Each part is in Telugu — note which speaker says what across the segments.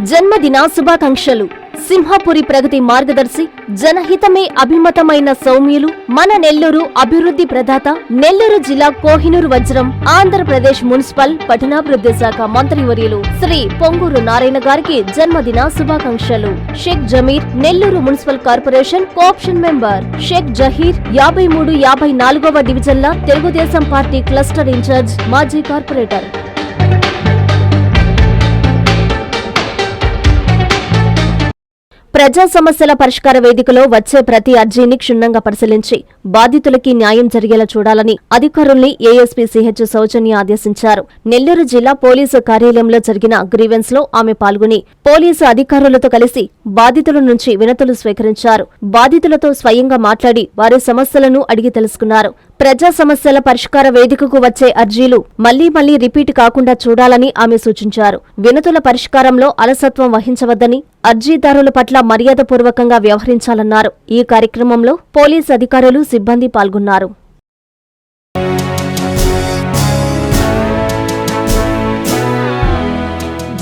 Speaker 1: జన్మదిన శుభాకాంక్షలు. సింహపురి ప్రగతి మార్గదర్శి, జనహితమే అభిమతమైన సౌమ్యులు, మన నెల్లూరు అభివృద్ధి ప్రదాత, నెల్లూరు జిల్లా కోహినూరు వజ్రం, ఆంధ్రప్రదేశ్ మున్సిపల్ పట్టణాభివృద్ధి శాఖ మంత్రివర్యులు శ్రీ పొంగూరు నారాయణ గారికి జన్మదిన శుభాకాంక్షలు. Sheikh Zameer, Nellore municipal corporation co-option member. Sheikh Zaheer, 53-54వ డివిజన్ల తెలుగుదేశం పార్టీ క్లస్టర్ ఇన్ఛార్జ్, మాజీ కార్పొరేటర్. ప్రజా సమస్యల పరిష్కార వేదికలో వచ్చే ప్రతి అర్జీని క్షుణ్ణంగా పరిశీలించి బాధితులకి న్యాయం జరిగేలా చూడాలని అధికారుల్ని ఏఎస్పీ సిహెచ్ సౌజన్య ఆదేశించారు. నెల్లూరు జిల్లా పోలీసు కార్యాలయంలో జరిగిన గ్రీవెన్స్ లో ఆమె పాల్గొని పోలీసు అధికారులతో కలిసి బాధితుల నుంచి వినతులు స్వీకరించారు. బాధితులతో స్వయంగా మాట్లాడి వారి సమస్యలను అడిగి తెలుసుకున్నారు. ప్రజా సమస్యల పరిష్కార వేదికకు వచ్చే అర్జీలు మళ్లీ రిపీట్ కాకుండా చూడాలని ఆమె సూచించారు. వినతుల పరిష్కారంలో అలసత్వం వహించవద్దని, అర్జీదారుల పట్ల మర్యాదపూర్వకంగా వ్యవహరించాలన్నారు. ఈ కార్యక్రమంలో పోలీసు అధికారులు, సిబ్బంది పాల్గొన్నారు.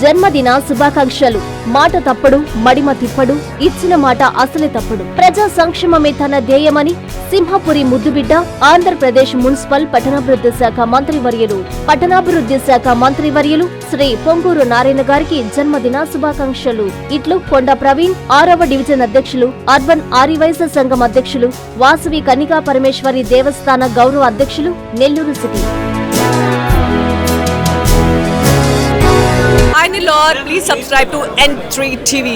Speaker 1: జన్మదిన శుభాకాంక్షలు. మాట తప్పడు, మడిమ తిప్పడు, ఇచ్చిన మాట అసలే తప్పడు. ప్రజా సంక్షేమమే తన ధ్యేయమని సింహపురి ముద్దుబిడ్డ, ఆంధ్రప్రదేశ్ మున్సిపల్ పట్టణాభివృద్ధి శాఖ మంత్రివర్యులు శ్రీ పొంగూరు నారాయణ గారికి జన్మదిన శుభాకాంక్షలు. ఇట్లు కొండ ప్రవీణ్, 6వ డివిజన్ అధ్యక్షులు, అర్బన్ ఆర్యవైశ్య సంఘం అధ్యక్షులు, వాసవి కన్నికా పరమేశ్వరి దేవస్థాన గౌరవ అధ్యక్షులు, Nellore city.
Speaker 2: Hi Nilor, please subscribe to N3 TV.